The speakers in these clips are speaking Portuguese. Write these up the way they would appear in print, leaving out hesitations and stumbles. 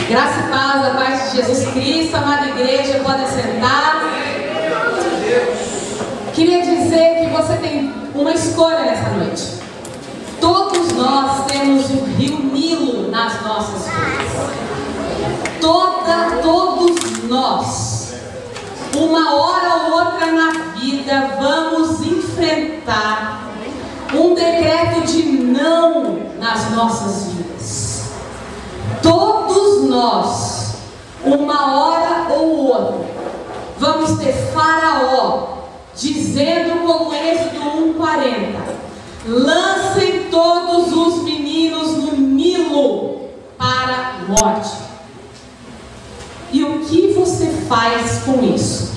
Graça e paz da paz de Jesus Cristo, amada igreja, podem sentar. Queria dizer que você tem uma escolha nessa noite. Todos nós temos o rio Nilo nas nossas vidas. Todos nós, uma hora ou outra na vida, vamos enfrentar um decreto de não nas nossas vidas. Todos nós, uma hora ou outra, vamos ter Faraó dizendo como Êxodo 1:40: lancem todos os meninos no Nilo para a morte. E o que você faz com isso?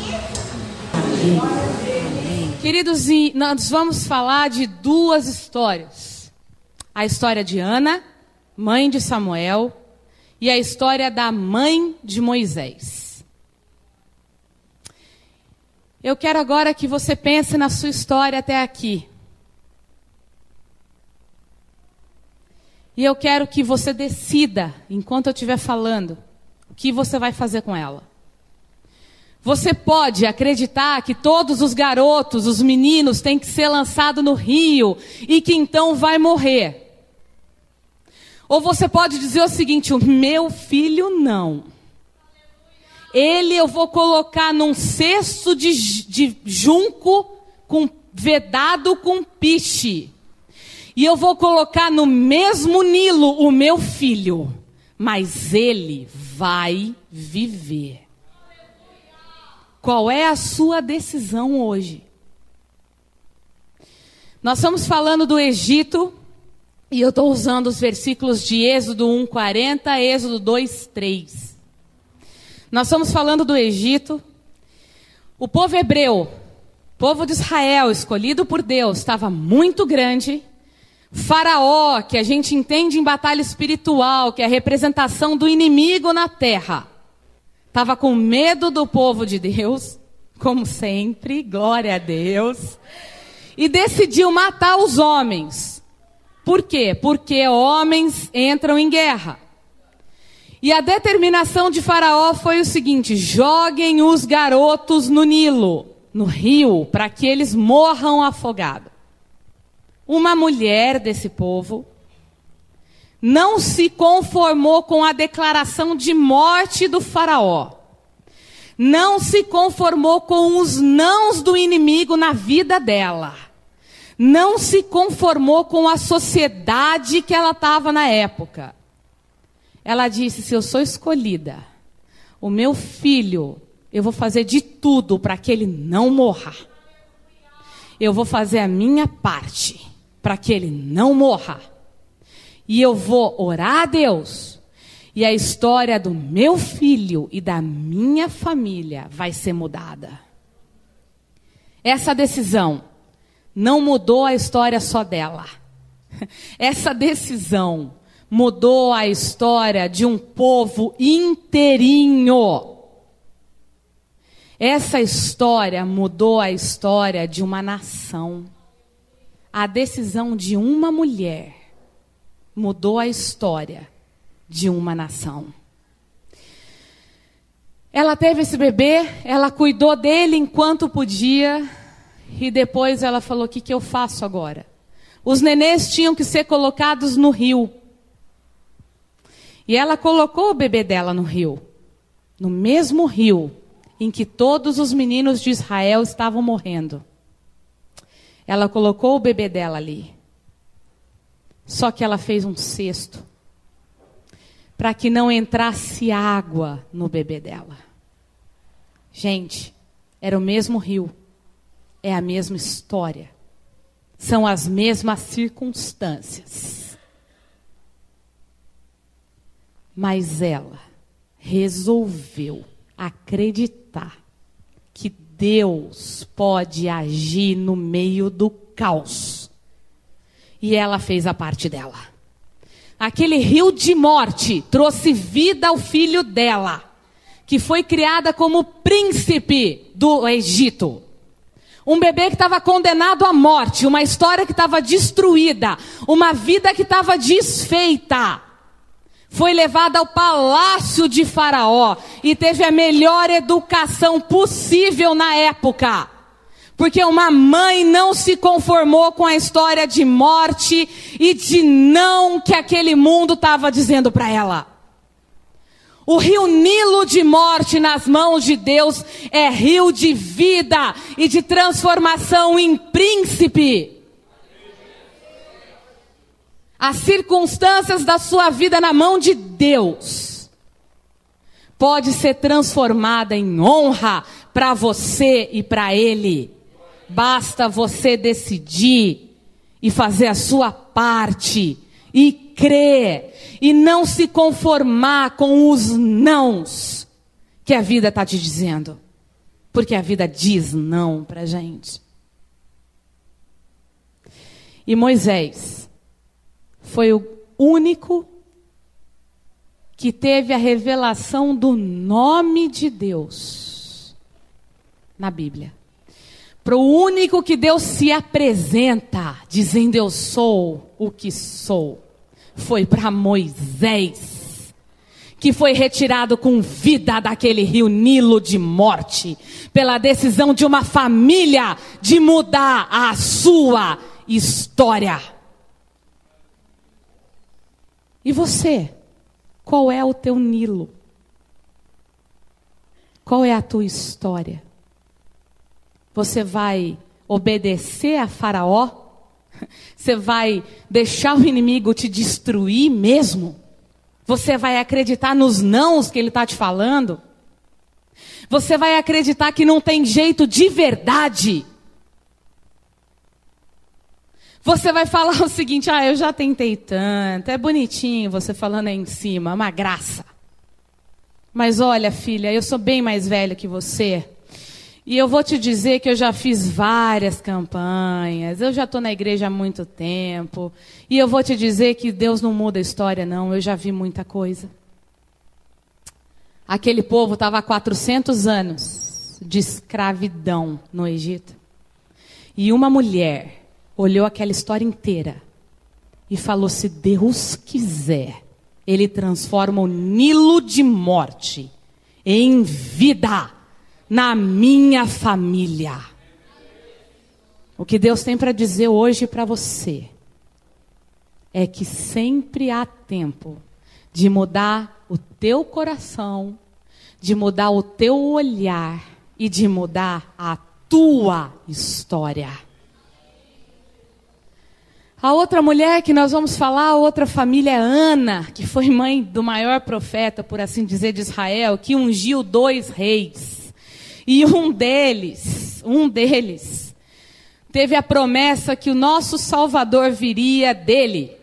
Queridos, nós vamos falar de duas histórias. A história de Ana, mãe de Samuel, e a história da mãe de Moisés. Eu quero agora que você pense na sua história até aqui. E eu quero que você decida, enquanto eu estiver falando, o que você vai fazer com ela. Você pode acreditar que todos os garotos, os meninos, têm que ser lançados no rio e que então vai morrer. Ou você pode dizer o seguinte: o meu filho não. Ele eu vou colocar num cesto de junco vedado com piche. E eu vou colocar no mesmo Nilo o meu filho. Mas ele vai viver. Qual é a sua decisão hoje? Nós estamos falando do Egito. E eu estou usando os versículos de Êxodo 1:40, Êxodo 2:3. Nós estamos falando do Egito. O povo hebreu, o povo de Israel, escolhido por Deus, estava muito grande. Faraó, que a gente entende em batalha espiritual, que é a representação do inimigo na terra, estava com medo do povo de Deus, como sempre, glória a Deus, e decidiu matar os homens. Por quê? Porque homens entram em guerra. E a determinação de Faraó foi o seguinte: joguem os garotos no Nilo, no rio, para que eles morram afogados. Uma mulher desse povo não se conformou com a declaração de morte do Faraó. Não se conformou com os nãos do inimigo na vida dela. Não se conformou com a sociedade que ela estava na época. Ela disse: se eu sou escolhida, o meu filho, eu vou fazer de tudo para que ele não morra. Eu vou fazer a minha parte para que ele não morra. E eu vou orar a Deus. E a história do meu filho e da minha família vai ser mudada. Essa decisão não mudou a história só dela. Essa decisão mudou a história de um povo inteirinho. Essa história mudou a história de uma nação. A decisão de uma mulher mudou a história de uma nação. Ela teve esse bebê, ela cuidou dele enquanto podia. E depois ela falou: o que eu faço agora? Os nenês tinham que ser colocados no rio. E ela colocou o bebê dela no rio. No mesmo rio em que todos os meninos de Israel estavam morrendo. Ela colocou o bebê dela ali. Só que ela fez um cesto para que não entrasse água no bebê dela. Gente, era o mesmo rio. É a mesma história. São as mesmas circunstâncias. Mas ela resolveu acreditar que Deus pode agir no meio do caos. E ela fez a parte dela. Aquele rio de morte trouxe vida ao filho dela, que foi criada como príncipe do Egito. Um bebê que estava condenado à morte, uma história que estava destruída, uma vida que estava desfeita. Foi levada ao palácio de Faraó e teve a melhor educação possível na época. Porque uma mãe não se conformou com a história de morte e de não que aquele mundo estava dizendo para ela. O rio Nilo de morte nas mãos de Deus é rio de vida e de transformação em príncipe. As circunstâncias da sua vida na mão de Deus pode ser transformada em honra para você e para Ele. Basta você decidir e fazer a sua parte e crer e não se conformar com os nãos que a vida está te dizendo. Porque a vida diz não para a gente. E Moisés foi o único que teve a revelação do nome de Deus na Bíblia. Para o único que Deus se apresenta, dizendo eu sou o que sou, foi para Moisés, que foi retirado com vida daquele rio Nilo de morte, pela decisão de uma família de mudar a sua história. E você? Qual é o teu Nilo? Qual é a tua história? Você vai obedecer a Faraó? Você vai deixar o inimigo te destruir mesmo? Você vai acreditar nos nãos que ele está te falando? Você vai acreditar que não tem jeito de verdade? Você vai falar o seguinte, eu já tentei tanto, é bonitinho você falando aí em cima, é uma graça. Mas olha, filha, eu sou bem mais velha que você. E eu vou te dizer que eu já fiz várias campanhas, eu já estou na igreja há muito tempo. E eu vou te dizer que Deus não muda a história, não, eu já vi muita coisa. Aquele povo estava há 400 anos de escravidão no Egito. E uma mulher olhou aquela história inteira e falou, se Deus quiser, Ele transforma o Nilo de morte em vida na minha família. O que Deus tem para dizer hoje para você é que sempre há tempo de mudar o teu coração, de mudar o teu olhar e de mudar a tua história. A outra mulher que nós vamos falar, a outra família é Ana, que foi mãe do maior profeta, por assim dizer, de Israel, que ungiu 2 reis. E um deles teve a promessa que o nosso Salvador viria dele.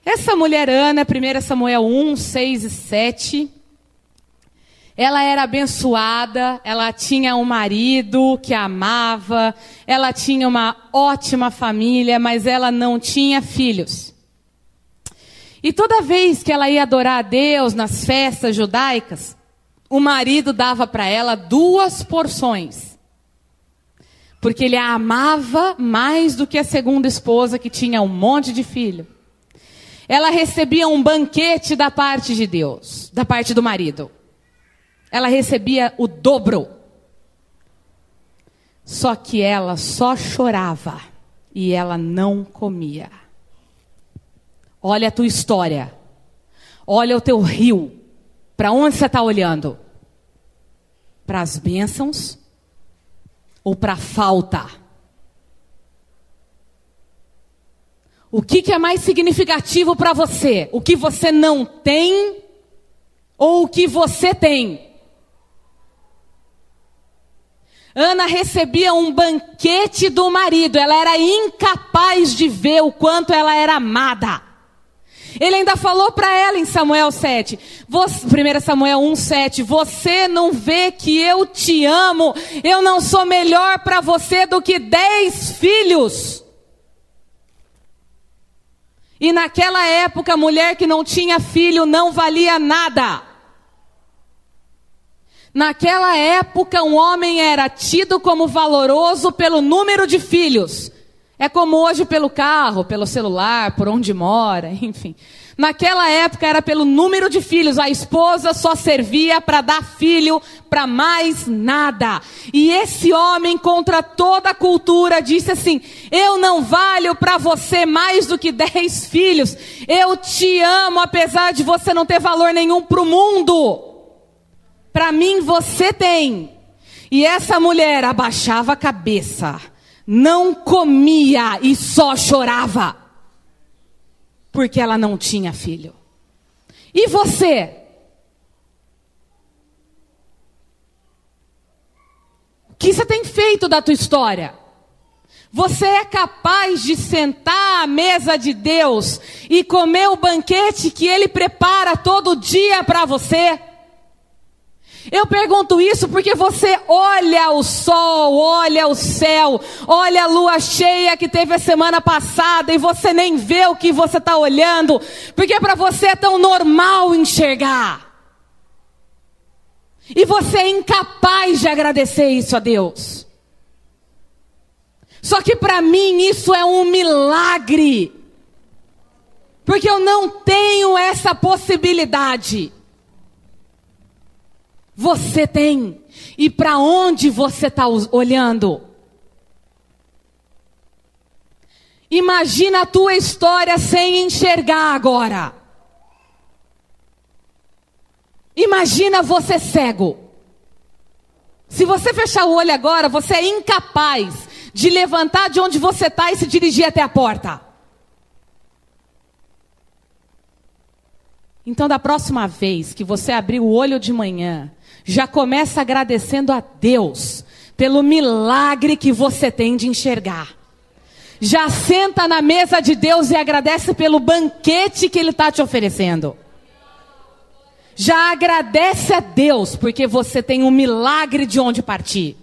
Essa mulher Ana, 1 Samuel 1, 6 e 7, ela era abençoada, ela tinha um marido que a amava, ela tinha uma ótima família, mas ela não tinha filhos. E toda vez que ela ia adorar a Deus nas festas judaicas, o marido dava para ela 2 porções. Porque ele a amava mais do que a segunda esposa, que tinha um monte de filho. Ela recebia um banquete da parte de Deus, da parte do marido. Ela recebia o dobro. Só que ela só chorava e ela não comia. Olha a tua história. Olha o teu rio. Para onde você está olhando? Para as bênçãos ou para a falta? O que é mais significativo para você? O que você não tem ou o que você tem? Ana recebia um banquete do marido. Ela era incapaz de ver o quanto ela era amada. Ele ainda falou para ela em Samuel 7, 1 Samuel 1, 7, você não vê que eu te amo, eu não sou melhor para você do que 10 filhos. E naquela época, a mulher que não tinha filho não valia nada. Naquela época, um homem era tido como valoroso pelo número de filhos. É como hoje pelo carro, pelo celular, por onde mora, enfim. Naquela época era pelo número de filhos. A esposa só servia para dar filho, para mais nada. E esse homem, contra toda a cultura, disse assim: eu não valho para você mais do que 10 filhos. Eu te amo, apesar de você não ter valor nenhum para o mundo. Para mim você tem. E essa mulher abaixava a cabeça, não comia e só chorava, porque ela não tinha filho. E você? O que você tem feito da tua história? Você é capaz de sentar à mesa de Deus e comer o banquete que Ele prepara todo dia para você? Eu pergunto isso porque você olha o sol, olha o céu, olha a lua cheia que teve a semana passada e você nem vê o que você está olhando, porque para você é tão normal enxergar. E você é incapaz de agradecer isso a Deus. Só que para mim isso é um milagre, porque eu não tenho essa possibilidade. Você tem. E para onde você está olhando? Imagina a tua história sem enxergar agora. Imagina você cego. Se você fechar o olho agora, você é incapaz de levantar de onde você está e se dirigir até a porta. Então, da próxima vez que você abrir o olho de manhã, já começa agradecendo a Deus pelo milagre que você tem de enxergar. Já senta na mesa de Deus e agradece pelo banquete que Ele está te oferecendo. Já agradece a Deus porque você tem um milagre de onde partir.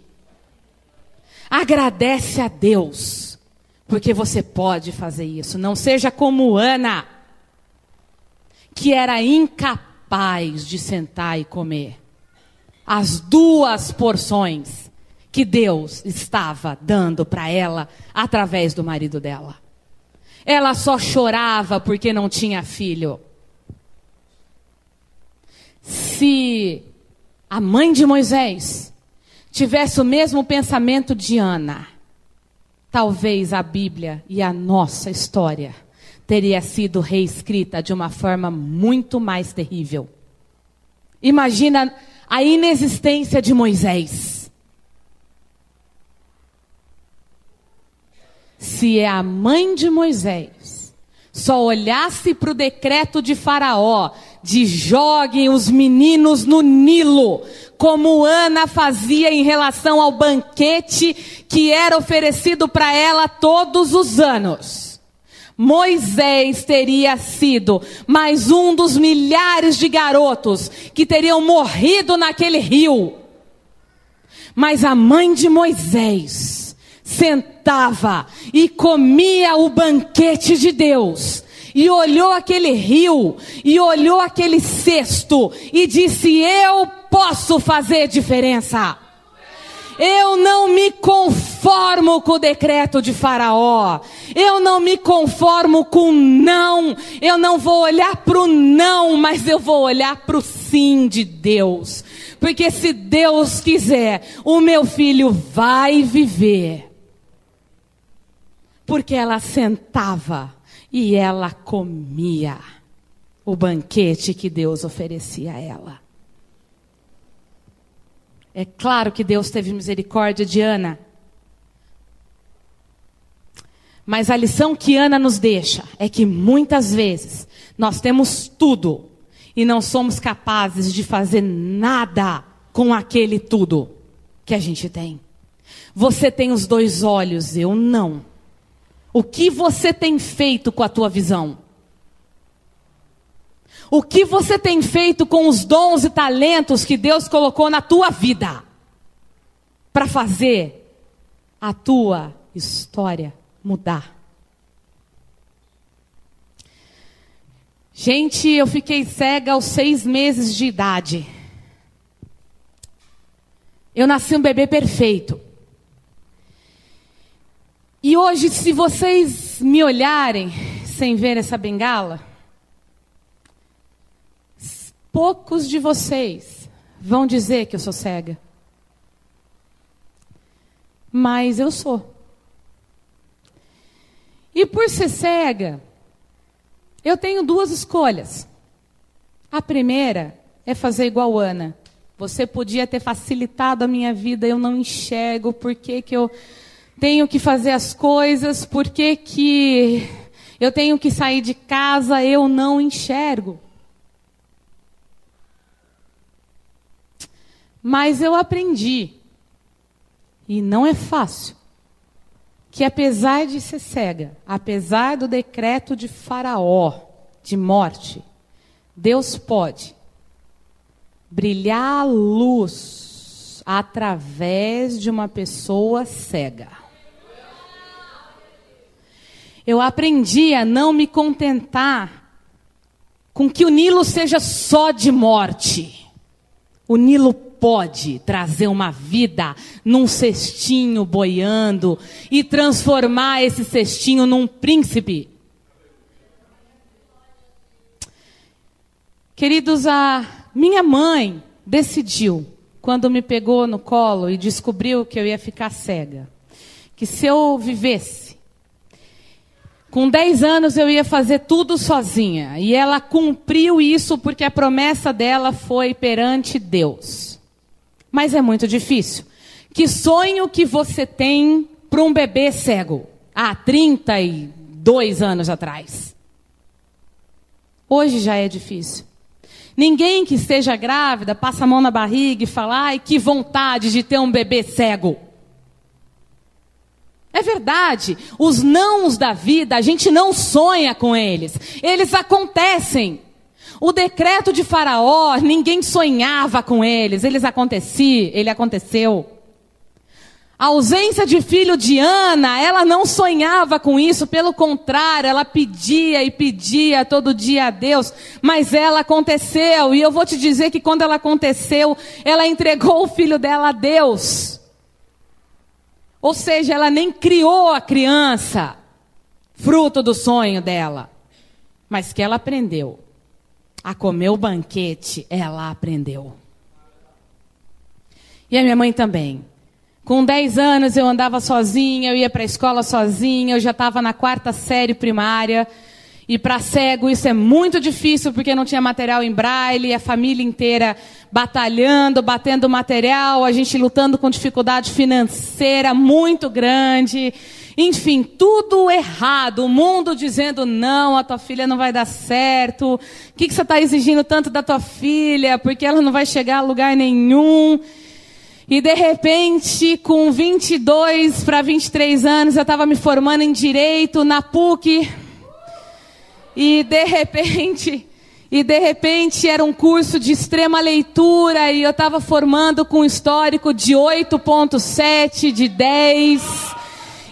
Agradece a Deus porque você pode fazer isso. Não seja como Ana, que era incapaz de sentar e comer as 2 porções que Deus estava dando para ela através do marido dela. Ela só chorava porque não tinha filho. Se a mãe de Moisés tivesse o mesmo pensamento de Ana, talvez a Bíblia e a nossa história teria sido reescrita de uma forma muito mais terrível. Imagina a inexistência de Moisés. Se a mãe de Moisés só olhasse para o decreto de Faraó, de joguem os meninos no Nilo, como Ana fazia em relação ao banquete que era oferecido para ela todos os anos, Moisés teria sido mais um dos milhares de garotos que teriam morrido naquele rio. Mas a mãe de Moisés sentava e comia o banquete de Deus. E olhou aquele rio, e olhou aquele cesto, e disse: eu posso fazer diferença. Eu não me conformo com o decreto de Faraó. Eu não me conformo com não. Eu não vou olhar para o não, mas eu vou olhar para o sim de Deus. Porque se Deus quiser, o meu filho vai viver. Porque ela sentava e ela comia o banquete que Deus oferecia a ela. É claro que Deus teve misericórdia de Ana. Mas a lição que Ana nos deixa é que muitas vezes nós temos tudo e não somos capazes de fazer nada com aquele tudo que a gente tem. Você tem os 2 olhos, eu não. O que você tem feito com a tua visão? O que você tem feito com os dons e talentos que Deus colocou na tua vida para fazer a tua história mudar? Gente, eu fiquei cega aos 6 meses de idade. Eu nasci um bebê perfeito. E hoje, se vocês me olharem sem ver essa bengala, Poucos de vocês vão dizer que eu sou cega. Mas eu sou. E por ser cega, eu tenho duas escolhas. A primeira é fazer igual Ana. Você podia ter facilitado a minha vida, eu não enxergo. Por que que eu tenho que fazer as coisas? Por que que eu tenho que sair de casa? Eu não enxergo. Mas eu aprendi, e não é fácil, que apesar de ser cega, apesar do decreto de Faraó, de morte, Deus pode brilhar a luz através de uma pessoa cega. Eu aprendi a não me contentar com que o Nilo seja só de morte. O Nilo pode trazer uma vida num cestinho boiando e transformar esse cestinho num príncipe. Queridos, a minha mãe decidiu, quando me pegou no colo e descobriu que eu ia ficar cega, que se eu vivesse, com 10 anos eu ia fazer tudo sozinha. E ela cumpriu isso porque a promessa dela foi perante Deus. Mas é muito difícil. Que sonho que você tem para um bebê cego há 32 anos atrás? Hoje já é difícil. Ninguém que esteja grávida passa a mão na barriga e fala: ai, que vontade de ter um bebê cego. É verdade, os nãos da vida, a gente não sonha com eles. Eles acontecem. O decreto de Faraó, ninguém sonhava com eles. Ele aconteceu. A ausência de filho de Ana, ela não sonhava com isso. Pelo contrário, ela pedia e pedia todo dia a Deus. Mas ela aconteceu. E eu vou te dizer que quando ela aconteceu, ela entregou o filho dela a Deus. Ou seja, ela nem criou a criança, fruto do sonho dela. Mas que ela aprendeu a comer o banquete, ela aprendeu. E a minha mãe também. Com 10 anos eu andava sozinha, eu ia para a escola sozinha, eu já estava na 4ª série primária. E para cego isso é muito difícil, porque não tinha material em braille, a família inteira batalhando, batendo material, a gente lutando com dificuldade financeira muito grande. Enfim, tudo errado. O mundo dizendo: não, a tua filha não vai dar certo. O que você está exigindo tanto da tua filha? Porque ela não vai chegar a lugar nenhum. E de repente, com 22 para 23 anos, eu estava me formando em Direito na PUC. E de repente era um curso de extrema leitura e eu estava formando com um histórico de 8,7, de 10.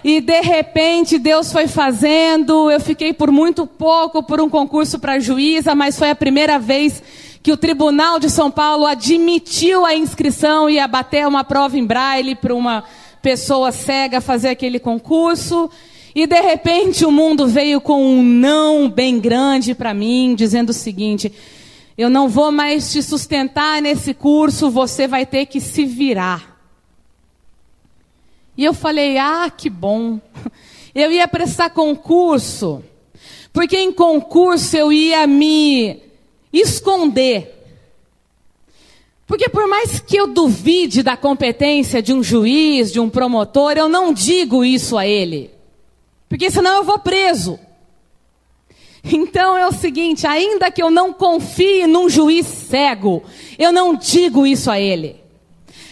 E de repente Deus foi fazendo, eu fiquei por muito pouco por um concurso para juíza, mas foi a primeira vez que o Tribunal de São Paulo admitiu a inscrição e ia bater uma prova em braille para uma pessoa cega fazer aquele concurso. E de repente o mundo veio com um não bem grande para mim, dizendo o seguinte: eu não vou mais te sustentar nesse curso, você vai ter que se virar. E eu falei: ah, que bom. Eu ia prestar concurso, porque em concurso eu ia me esconder. Porque por mais que eu duvide da competência de um juiz, de um promotor, eu não digo isso a ele. Porque senão eu vou preso. Então é o seguinte: ainda que eu não confie num juiz cego, eu não digo isso a ele.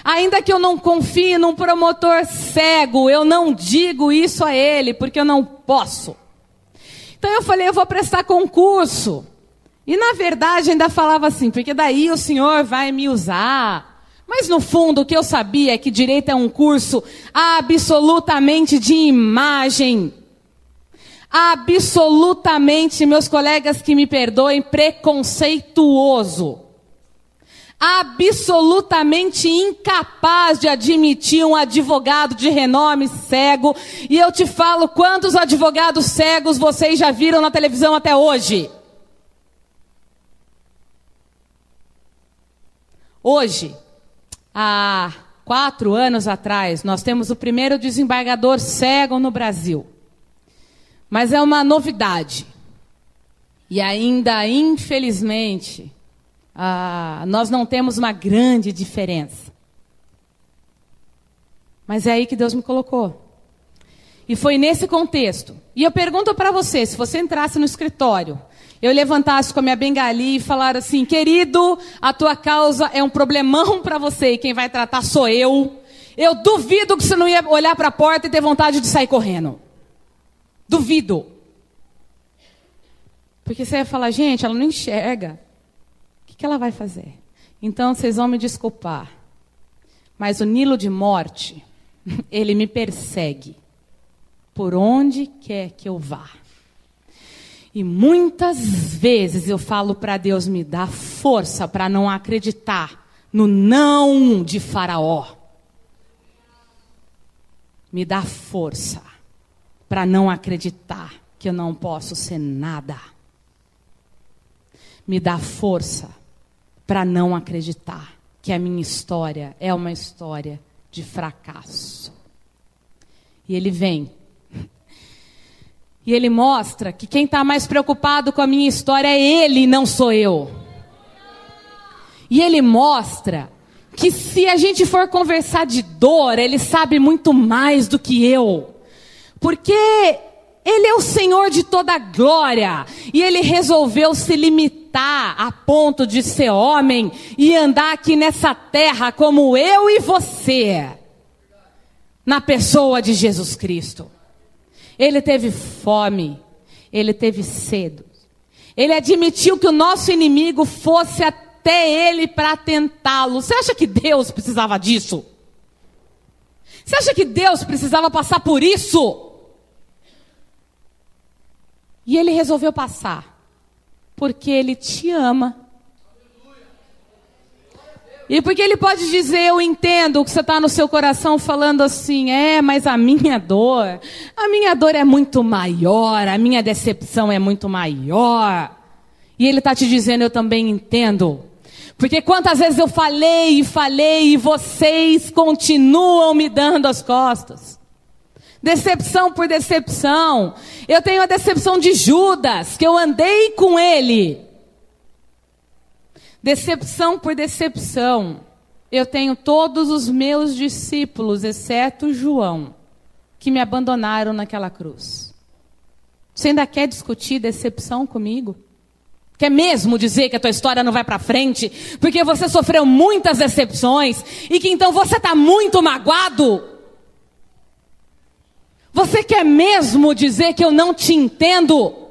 Ainda que eu não confie num promotor cego, eu não digo isso a ele, porque eu não posso. Então eu falei: eu vou prestar concurso. E na verdade ainda falava assim: porque daí o senhor vai me usar. Mas no fundo o que eu sabia é que direito é um curso absolutamente de imagem. Absolutamente, meus colegas que me perdoem, preconceituoso. Absolutamente incapaz de admitir um advogado de renome cego. E eu te falo, quantos advogados cegos vocês já viram na televisão até hoje? Hoje, há 4 anos atrás, nós temos o primeiro desembargador cego no Brasil. Mas é uma novidade. E ainda, infelizmente, nós não temos uma grande diferença. Mas é aí que Deus me colocou. E foi nesse contexto. E eu pergunto para você, se você entrasse no escritório, eu levantasse com a minha bengalinha e falar assim: querido, a tua causa é um problemão para você e quem vai tratar sou eu. Eu duvido que você não ia olhar para a porta e ter vontade de sair correndo. Duvido. Porque você ia falar: gente, ela não enxerga. O que ela vai fazer? Então vocês vão me desculpar. Mas o Nilo de morte, ele me persegue por onde quer que eu vá. E muitas vezes eu falo para Deus: me dá força para não acreditar no não de Faraó. Me dá força para não acreditar que eu não posso ser nada. Me dá força para não acreditar que a minha história é uma história de fracasso. E ele vem. E ele mostra que quem está mais preocupado com a minha história é ele, não sou eu. E ele mostra que se a gente for conversar de dor, ele sabe muito mais do que eu. Porque ele é o Senhor de toda a glória. E ele resolveu se limitar a ponto de ser homem e andar aqui nessa terra como eu e você. Na pessoa de Jesus Cristo. Ele teve fome, ele teve sede. Ele admitiu que o nosso inimigo fosse até ele para tentá-lo. Você acha que Deus precisava disso? Você acha que Deus precisava passar por isso? E ele resolveu passar, porque ele te ama. E porque ele pode dizer: eu entendo o que você está no seu coração falando assim, mas a minha dor é muito maior, a minha decepção é muito maior. E ele está te dizendo: eu também entendo. Porque quantas vezes eu falei e vocês continuam me dando as costas. Decepção por decepção. Eu tenho a decepção de Judas, que eu andei com ele. Decepção por decepção. Eu tenho todos os meus discípulos, exceto João, que me abandonaram naquela cruz. Você ainda quer discutir decepção comigo? Quer mesmo dizer que a tua história não vai para frente? Porque você sofreu muitas decepções e que então você está muito magoado? Você quer mesmo dizer que eu não te entendo?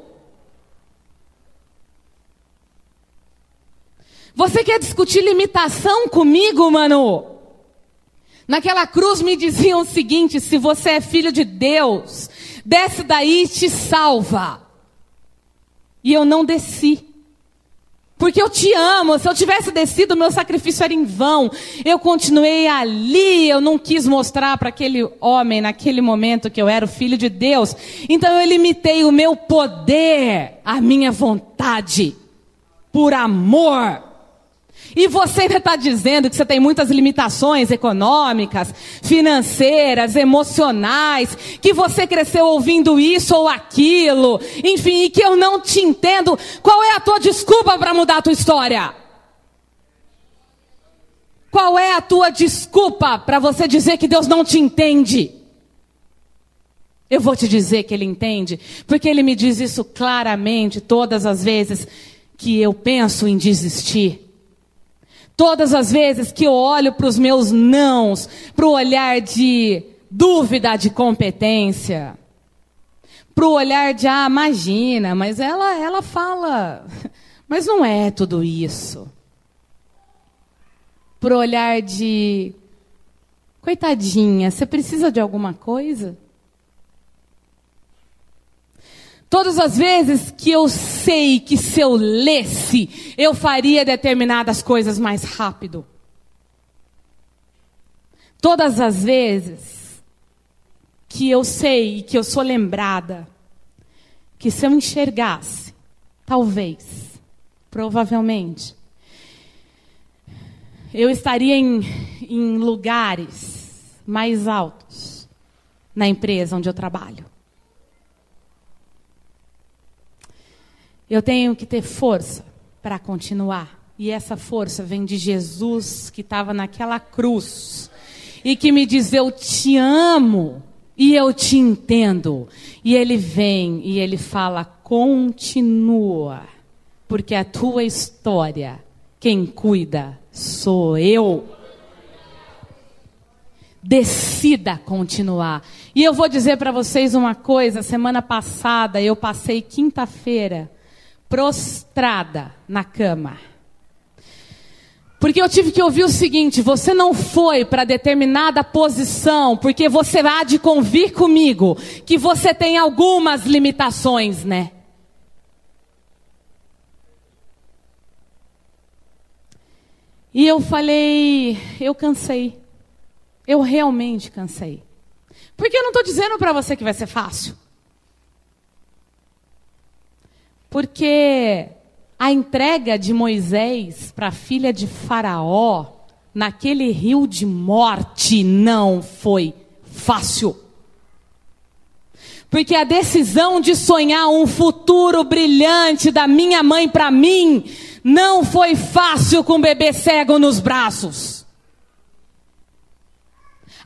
Você quer discutir limitação comigo, mano? Naquela cruz me diziam o seguinte: se você é filho de Deus, desce daí e te salva. E eu não desci. Porque eu te amo. Se eu tivesse descido, meu sacrifício era em vão. Eu continuei ali. Eu não quis mostrar para aquele homem, naquele momento, que eu era o filho de Deus. Então eu limitei o meu poder, a minha vontade, por amor. E você ainda está dizendo que você tem muitas limitações econômicas, financeiras, emocionais, que você cresceu ouvindo isso ou aquilo, enfim, e que eu não te entendo. Qual é a tua desculpa para mudar a tua história? Qual é a tua desculpa para você dizer que Deus não te entende? Eu vou te dizer que Ele entende, porque Ele me diz isso claramente todas as vezes que eu penso em desistir. Todas as vezes que eu olho para os meus nãos, para o olhar de dúvida de competência, para o olhar de, imagina, mas ela fala, mas não é tudo isso. Para o olhar de, coitadinha, você precisa de alguma coisa? Todas as vezes que eu sei que se eu lesse, eu faria determinadas coisas mais rápido. Todas as vezes que eu sei e que eu sou lembrada, que se eu enxergasse, talvez, provavelmente, eu estaria em lugares mais altos na empresa onde eu trabalho. Eu tenho que ter força para continuar. E essa força vem de Jesus, que estava naquela cruz. E que me diz, eu te amo e eu te entendo. E ele vem e ele fala, continua. Porque a tua história, quem cuida sou eu. Decida continuar. E eu vou dizer para vocês uma coisa. Semana passada eu passei quinta-feira prostrada na cama. Porque eu tive que ouvir o seguinte, você não foi para determinada posição, porque você há de convir comigo, que você tem algumas limitações, né? E eu falei, eu cansei. Eu realmente cansei. Porque eu não estou dizendo para você que vai ser fácil. Porque a entrega de Moisés para a filha de Faraó, naquele rio de morte, não foi fácil. Porque a decisão de sonhar um futuro brilhante da minha mãe para mim, não foi fácil com um bebê cego nos braços.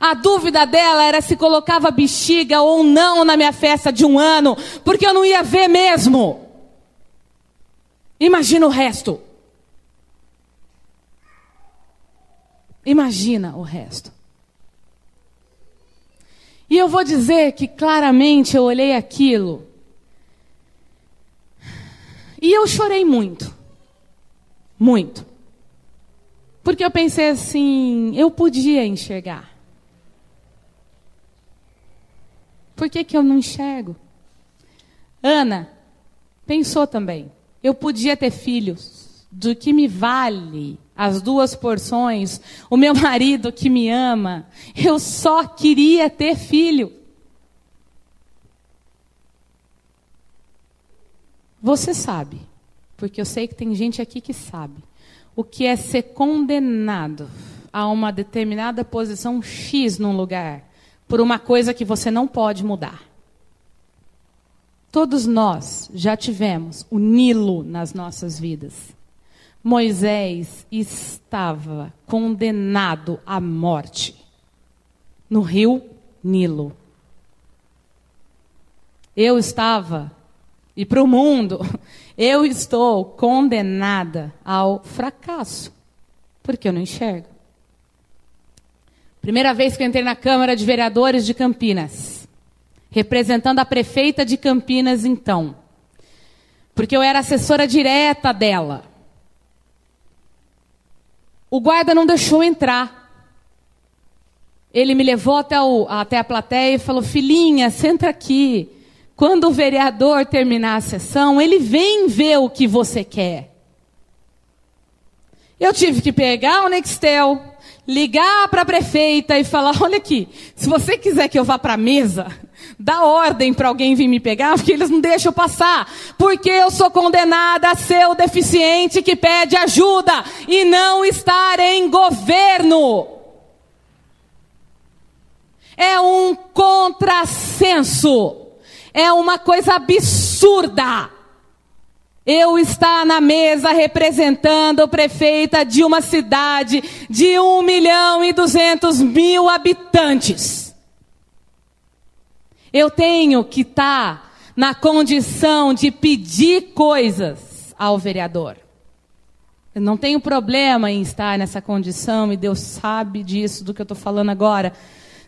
A dúvida dela era se colocava bexiga ou não na minha festa de 1 ano, porque eu não ia ver mesmo. Imagina o resto. Imagina o resto. E eu vou dizer que claramente eu olhei aquilo e eu chorei muito. Muito. Porque eu pensei assim, eu podia enxergar. Por que eu não enxergo? Ana pensou também. Eu podia ter filhos. Do que me vale as 2 porções? O meu marido que me ama. Eu só queria ter filho. Você sabe, porque eu sei que tem gente aqui que sabe, o que é ser condenado a uma determinada posição X num lugar, por uma coisa que você não pode mudar. Todos nós já tivemos o Nilo nas nossas vidas. Moisés estava condenado à morte no rio Nilo. Eu estava, e para o mundo, eu estou condenada ao fracasso, porque eu não enxergo. Primeira vez que eu entrei na Câmara de Vereadores de Campinas, representando a prefeita de Campinas então, porque eu era assessora direta dela. O guarda não deixou entrar. Ele me levou até a plateia e falou, filhinha, senta aqui. Quando o vereador terminar a sessão, ele vem ver o que você quer. Eu tive que pegar o Nextel, ligar para a prefeita e falar, olha aqui, se você quiser que eu vá para a mesa, dá ordem para alguém vir me pegar, porque eles não deixam eu passar. Porque eu sou condenada a ser o deficiente que pede ajuda e não estar em governo. É um contrassenso. É uma coisa absurda. Eu estar na mesa representando a prefeita de uma cidade de 1.200.000 habitantes. Eu tenho que estar na condição de pedir coisas ao vereador. Eu não tenho problema em estar nessa condição, e Deus sabe disso, do que eu estou falando agora.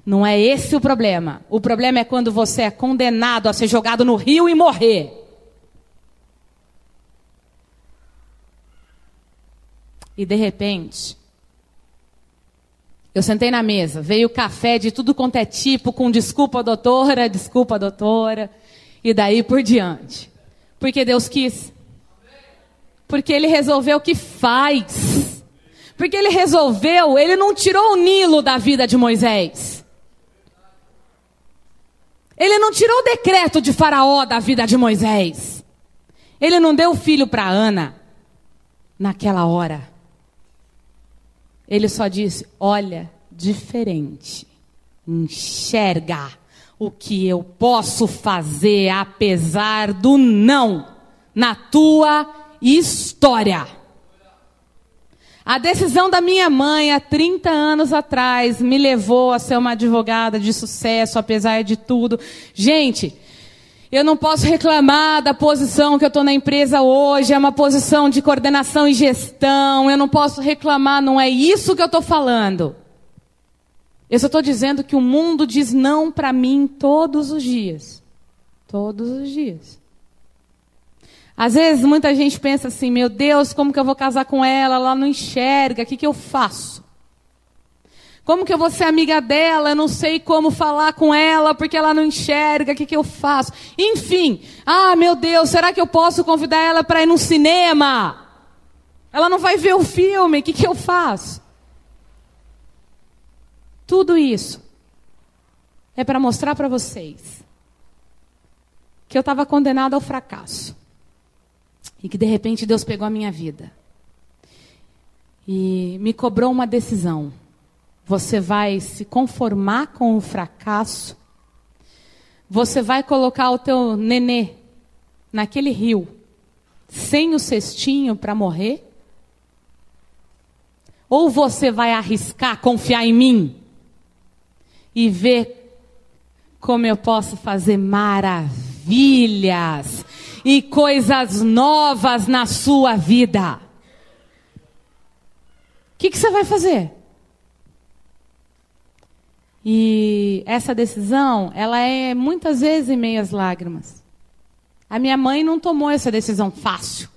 Não é esse o problema. O problema é quando você é condenado a ser jogado no rio e morrer. E de repente, eu sentei na mesa, veio café de tudo quanto é tipo, com desculpa doutora, e daí por diante. Porque Deus quis. Porque Ele resolveu o que faz. Porque Ele resolveu, Ele não tirou o Nilo da vida de Moisés. Ele não tirou o decreto de Faraó da vida de Moisés. Ele não deu filho para Ana naquela hora. Ele só disse: olha diferente, enxerga o que eu posso fazer apesar do não na tua história. A decisão da minha mãe há 30 anos atrás me levou a ser uma advogada de sucesso, apesar de tudo. Gente, eu não posso reclamar da posição que eu estou na empresa hoje, é uma posição de coordenação e gestão, eu não posso reclamar, não é isso que eu estou falando. Eu só estou dizendo que o mundo diz não para mim todos os dias. Todos os dias. Às vezes muita gente pensa assim: meu Deus, como que eu vou casar com ela? Ela não enxerga, o que eu faço? Como que eu vou ser amiga dela? Eu não sei como falar com ela porque ela não enxerga, o que eu faço? Enfim, meu Deus, será que eu posso convidar ela para ir no cinema? Ela não vai ver o filme, o que eu faço? Tudo isso é para mostrar para vocês que eu estava condenada ao fracasso. E que de repente Deus pegou a minha vida. E me cobrou uma decisão. Você vai se conformar com o fracasso? Você vai colocar o teu nenê naquele rio, sem o cestinho para morrer? Ou você vai arriscar, confiar em mim? E ver como eu posso fazer maravilhas e coisas novas na sua vida? O que você vai fazer? E essa decisão, ela é muitas vezes em meio às lágrimas. A minha mãe não tomou essa decisão fácil,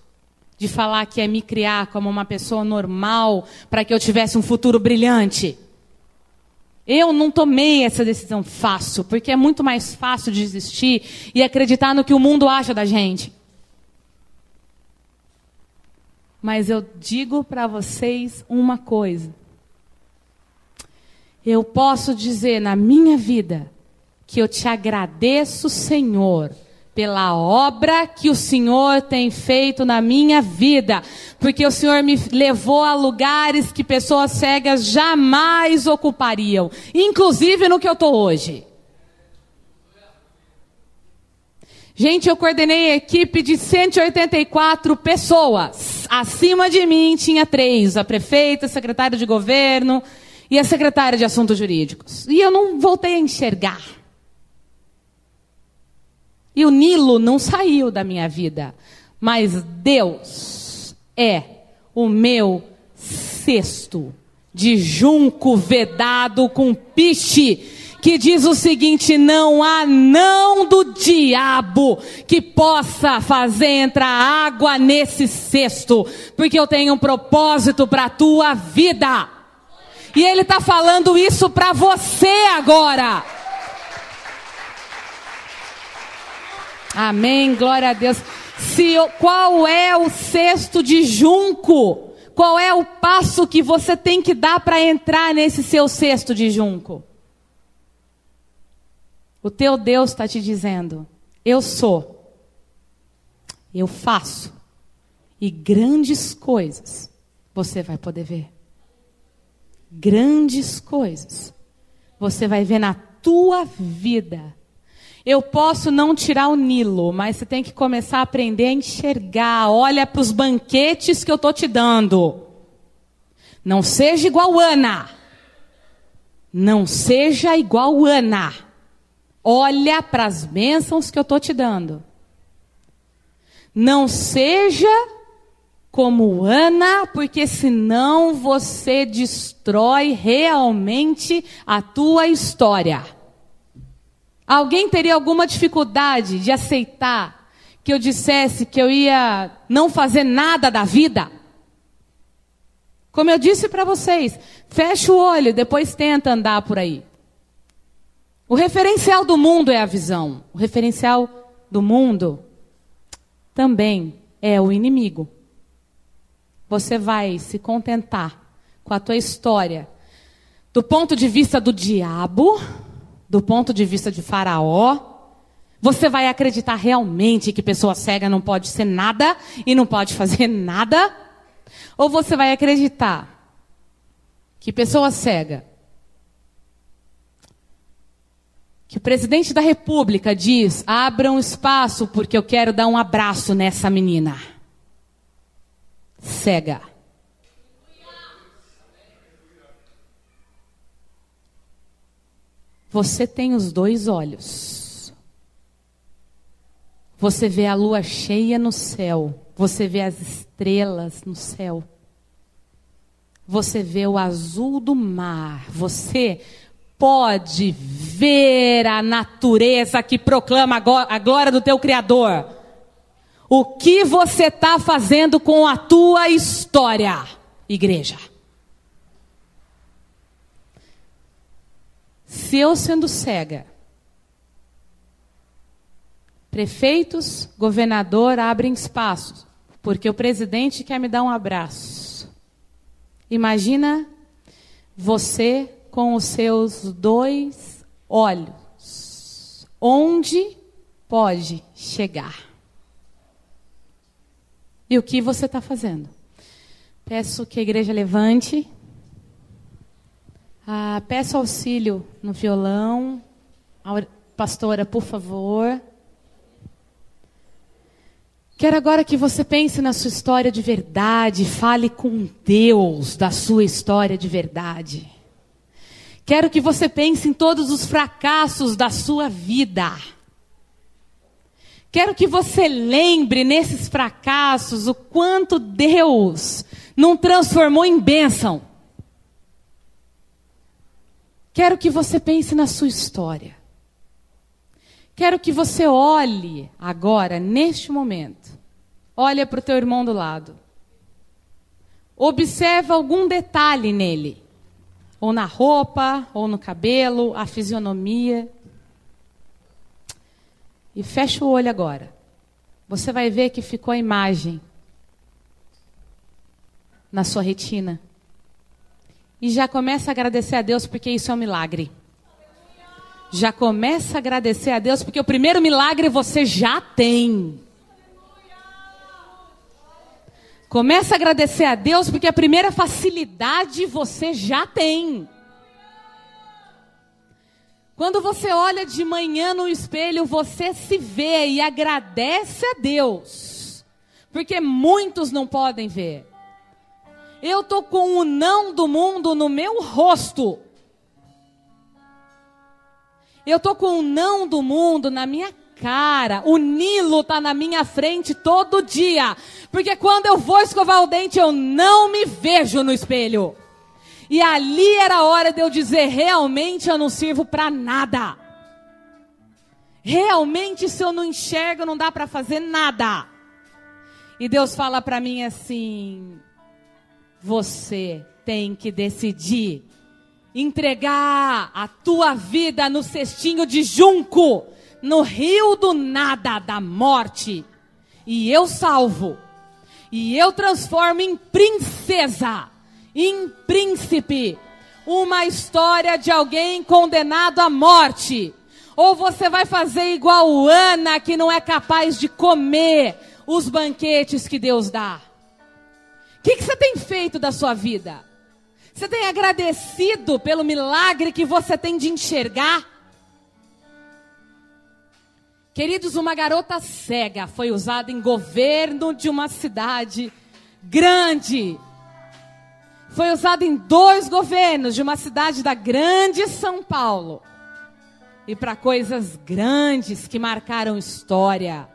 de falar que ia me criar como uma pessoa normal, para que eu tivesse um futuro brilhante. Eu não tomei essa decisão fácil, porque é muito mais fácil desistir e acreditar no que o mundo acha da gente. Mas eu digo para vocês uma coisa. Eu posso dizer na minha vida que eu te agradeço, Senhor, pela obra que o Senhor tem feito na minha vida, porque o Senhor me levou a lugares que pessoas cegas jamais ocupariam, inclusive no que eu estou hoje. Gente, eu coordenei a equipe de 184 pessoas. Acima de mim tinha 3, a prefeita, a secretária de governo e a secretária de assuntos jurídicos. E eu não voltei a enxergar. E o Nilo não saiu da minha vida. Mas Deus é o meu cesto de junco vedado com piche, que diz o seguinte: não há não do diabo que possa fazer entrar água nesse cesto, porque eu tenho um propósito para a tua vida. E Ele está falando isso para você agora. Amém, glória a Deus. Qual é o cesto de junco? Qual é o passo que você tem que dar para entrar nesse seu cesto de junco? O teu Deus está te dizendo: eu sou, eu faço, e grandes coisas você vai poder ver. Grandes coisas você vai ver na tua vida. Eu posso não tirar o Nilo, mas você tem que começar a aprender a enxergar. Olha para os banquetes que eu estou te dando. Não seja igual Ana. Não seja igual Ana. Olha para as bênçãos que eu estou te dando. Não seja como Ana, porque senão você destrói realmente a tua história. Alguém teria alguma dificuldade de aceitar que eu dissesse que eu ia não fazer nada da vida? Como eu disse para vocês, fecha o olho, depois tenta andar por aí. O referencial do mundo é a visão. O referencial do mundo também é o inimigo. Você vai se contentar com a tua história do ponto de vista do diabo, do ponto de vista de Faraó. Você vai acreditar realmente que pessoa cega não pode ser nada e não pode fazer nada? Ou você vai acreditar Que pessoa cega. Que o presidente da República diz: abra um espaço porque eu quero dar um abraço nessa menina. Cega. Você tem os dois olhos. Você vê a lua cheia no céu. Você vê as estrelas no céu. Você vê o azul do mar. Você pode ver a natureza que proclama a glória do teu Criador. O que você está fazendo com a tua história, igreja? Se eu sendo cega, prefeitos, governador abrem espaços, porque o presidente quer me dar um abraço. Imagina você com os seus dois olhos. Onde pode chegar? E o que você está fazendo? Peço que a igreja levante. Peço auxílio no violão. Pastora, por favor. Quero agora que você pense na sua história de verdade. Fale com Deus da sua história de verdade. Quero que você pense em todos os fracassos da sua vida. Quero que você lembre nesses fracassos o quanto Deus não transformou em bênção. Quero que você pense na sua história. Quero que você olhe agora, neste momento. Olha para o teu irmão do lado. Observa algum detalhe nele. Ou na roupa, ou no cabelo, a fisionomia. E fecha o olho agora. Você vai ver que ficou a imagem na sua retina. E já começa a agradecer a Deus porque isso é um milagre. Já começa a agradecer a Deus porque o primeiro milagre você já tem. Começa a agradecer a Deus porque a primeira facilidade você já tem. Quando você olha de manhã no espelho, você se vê e agradece a Deus. Porque muitos não podem ver. Eu estou com o não do mundo no meu rosto. Eu estou com o não do mundo na minha cara. O Nilo está na minha frente todo dia. Porque quando eu vou escovar o dente, eu não me vejo no espelho. E ali era a hora de eu dizer, realmente eu não sirvo para nada. Realmente se eu não enxergo, não dá para fazer nada. E Deus fala para mim assim, você tem que decidir entregar a tua vida no cestinho de junco, no rio do nada da morte. E eu salvo. E eu transformo em princesa, em príncipe, uma história de alguém condenado à morte. Ou você vai fazer igual Ana, que não é capaz de comer os banquetes que Deus dá. O que você tem feito da sua vida? Você tem agradecido pelo milagre que você tem de enxergar? Queridos, uma garota cega foi usada em governo de uma cidade grande. Foi usada em 2 governos de uma cidade da grande São Paulo. E para coisas grandes que marcaram história.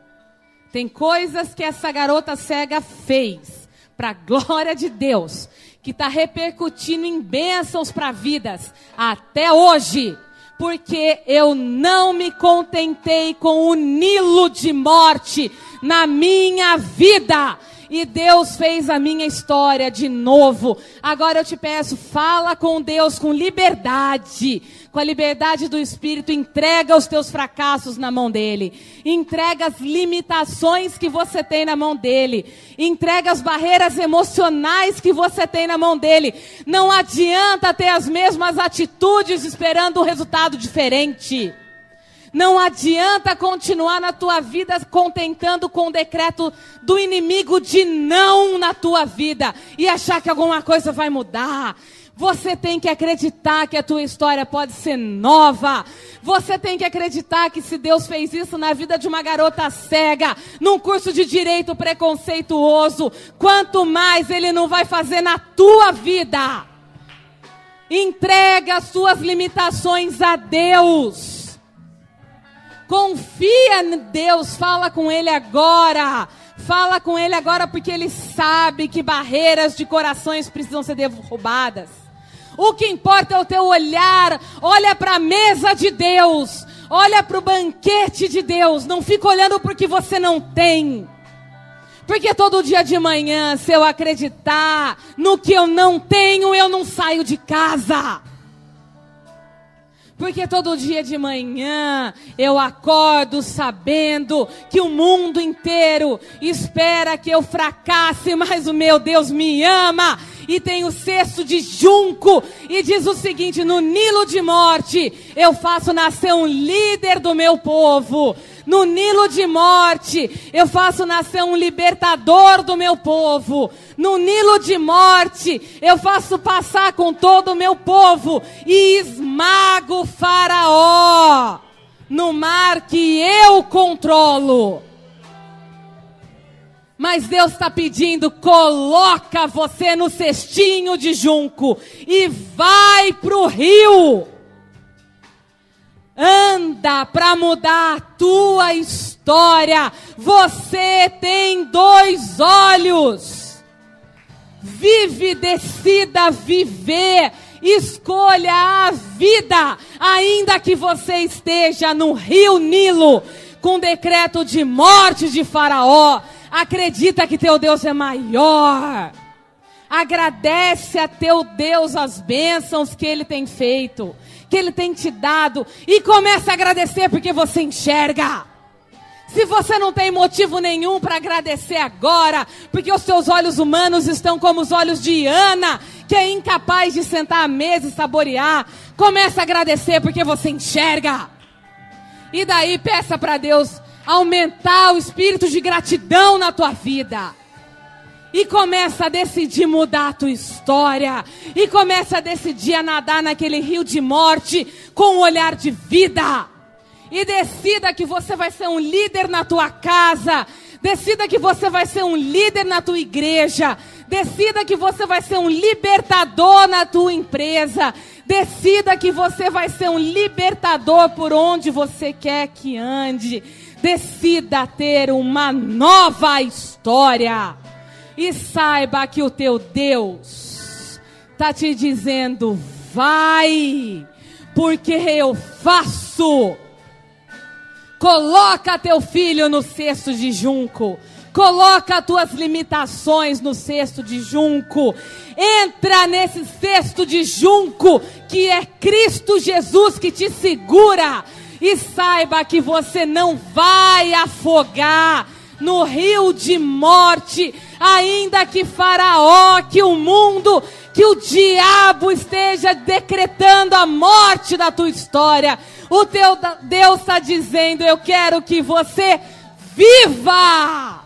Tem coisas que essa garota cega fez, para a glória de Deus, que está repercutindo em bênçãos para vidas até hoje. Porque eu não me contentei com o Nilo de morte na minha vida. E Deus fez a minha história de novo. Agora eu te peço, fala com Deus com liberdade. Com a liberdade do Espírito, entrega os teus fracassos na mão dEle. Entrega as limitações que você tem na mão dEle. Entrega as barreiras emocionais que você tem na mão dEle. Não adianta ter as mesmas atitudes esperando um resultado diferente. Não adianta continuar na tua vida contentando com o decreto do inimigo de não na tua vida e achar que alguma coisa vai mudar. Você tem que acreditar que a tua história pode ser nova. Você tem que acreditar que se Deus fez isso na vida de uma garota cega, num curso de direito preconceituoso, quanto mais Ele não vai fazer na tua vida. Entrega as suas limitações a Deus. Confia em Deus, fala com Ele agora. Fala com Ele agora porque Ele sabe que barreiras de corações precisam ser derrubadas. O que importa é o teu olhar. Olha para a mesa de Deus. Olha para o banquete de Deus. Não fica olhando para o que você não tem. Porque todo dia de manhã, se eu acreditar no que eu não tenho, eu não saio de casa. Porque todo dia de manhã eu acordo sabendo que o mundo inteiro espera que eu fracasse, mas o meu Deus me ama e tem o cesto de junco e diz o seguinte: no Nilo de morte eu faço nascer um líder do meu povo. No Nilo de morte, eu faço nascer um libertador do meu povo. No Nilo de morte, eu faço passar com todo o meu povo e esmago o Faraó no mar que eu controlo. Mas Deus está pedindo: coloca você no cestinho de junco e vai para o rio. Anda para mudar a tua história. Você tem 2 olhos. Vive, decida viver. Escolha a vida. Ainda que você esteja no rio Nilo, com decreto de morte de Faraó. Acredita que teu Deus é maior. Agradece a teu Deus as bênçãos que Ele tem feito, que Ele tem te dado, e comece a agradecer porque você enxerga. Se você não tem motivo nenhum para agradecer agora, porque os seus olhos humanos estão como os olhos de Ana, que é incapaz de sentar à mesa e saborear, comece a agradecer porque você enxerga. E daí peça para Deus aumentar o espírito de gratidão na tua vida. E começa a decidir mudar a tua história. E começa a decidir a nadar naquele rio de morte com um olhar de vida. E decida que você vai ser um líder na tua casa. Decida que você vai ser um líder na tua igreja. Decida que você vai ser um libertador na tua empresa. Decida que você vai ser um libertador por onde você quer que ande. Decida ter uma nova história. E saiba que o teu Deus está te dizendo: vai, porque eu faço. Coloca teu filho no cesto de junco. Coloca as tuas limitações no cesto de junco. Entra nesse cesto de junco que é Cristo Jesus que te segura. E saiba que você não vai afogar no rio de morte, ainda que Faraó, que o mundo, que o diabo esteja decretando a morte da tua história. O teu Deus está dizendo: eu quero que você viva.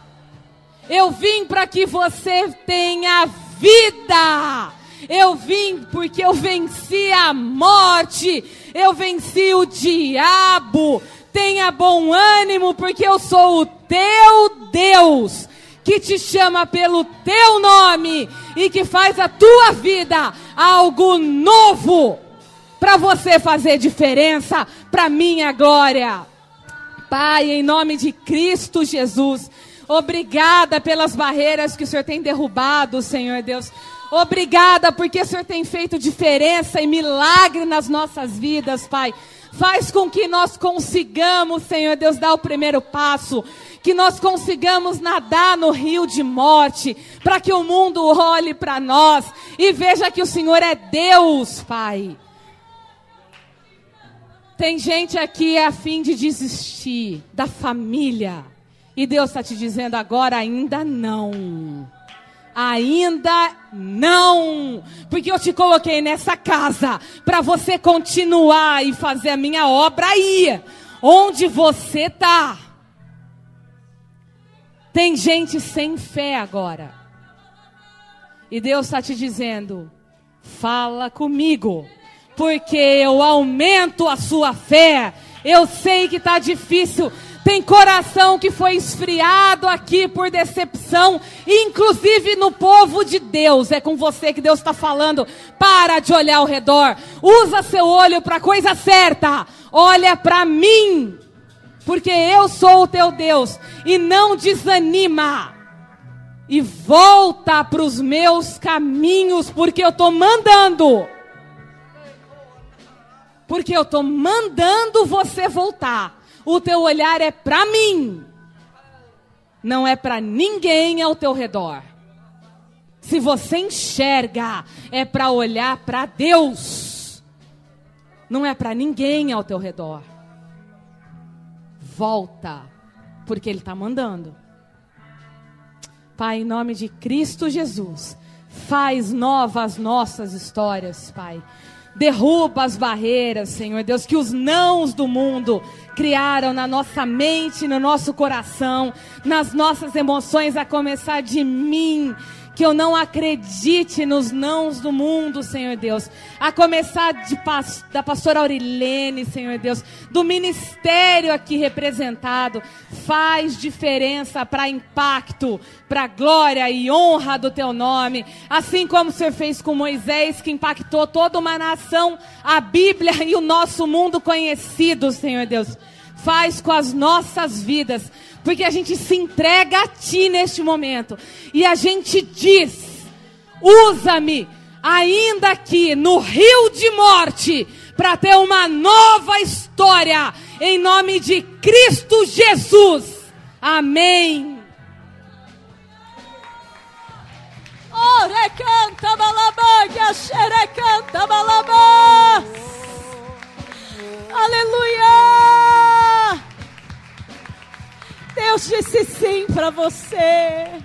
Eu vim para que você tenha vida. Eu vim porque eu venci a morte. Eu venci o diabo. Tenha bom ânimo, porque eu sou o teu Deus, que te chama pelo teu nome e que faz a tua vida algo novo, para você fazer diferença, para minha glória. Pai, em nome de Cristo Jesus, obrigada pelas barreiras que o Senhor tem derrubado, Senhor Deus. Obrigada porque o Senhor tem feito diferença e milagre nas nossas vidas, Pai. Faz com que nós consigamos, Senhor Deus, dar o primeiro passo. Que nós consigamos nadar no rio de morte. Para que o mundo olhe para nós e veja que o Senhor é Deus, Pai. Tem gente aqui a fim de desistir da família. E Deus está te dizendo agora: ainda não. Ainda não, porque eu te coloquei nessa casa para você continuar e fazer a minha obra aí, onde você está. Tem gente sem fé agora, e Deus está te dizendo: fala comigo, porque eu aumento a sua fé. Eu sei que está difícil. Tem coração que foi esfriado aqui por decepção, inclusive no povo de Deus. É com você que Deus está falando. Para de olhar ao redor. Usa seu olho para a coisa certa. Olha para mim, porque eu sou o teu Deus. E não desanima. E volta para os meus caminhos, porque eu estou mandando. Porque eu estou mandando você voltar. O teu olhar é para mim. Não é para ninguém ao teu redor. Se você enxerga, é para olhar para Deus. Não é para ninguém ao teu redor. Volta, porque Ele está mandando. Pai, em nome de Cristo Jesus, faz novas nossas histórias, Pai. Derruba as barreiras, Senhor Deus, que os nãos do mundo criaram na nossa mente, no nosso coração, nas nossas emoções, a começar de mim. Que eu não acredite nos nãos do mundo, Senhor Deus. A começar da pastora Aurilene, Senhor Deus. Do ministério aqui representado. Faz diferença para impacto, para glória e honra do teu nome. Assim como o Senhor fez com Moisés, que impactou toda uma nação, a Bíblia e o nosso mundo conhecido, Senhor Deus. Faz com as nossas vidas. Porque a gente se entrega a Ti neste momento. E a gente diz: usa-me ainda aqui no rio de morte, para ter uma nova história. Em nome de Cristo Jesus. Amém. Ore canta balabá, xere canta balabá. Aleluia. Deus disse sim para você.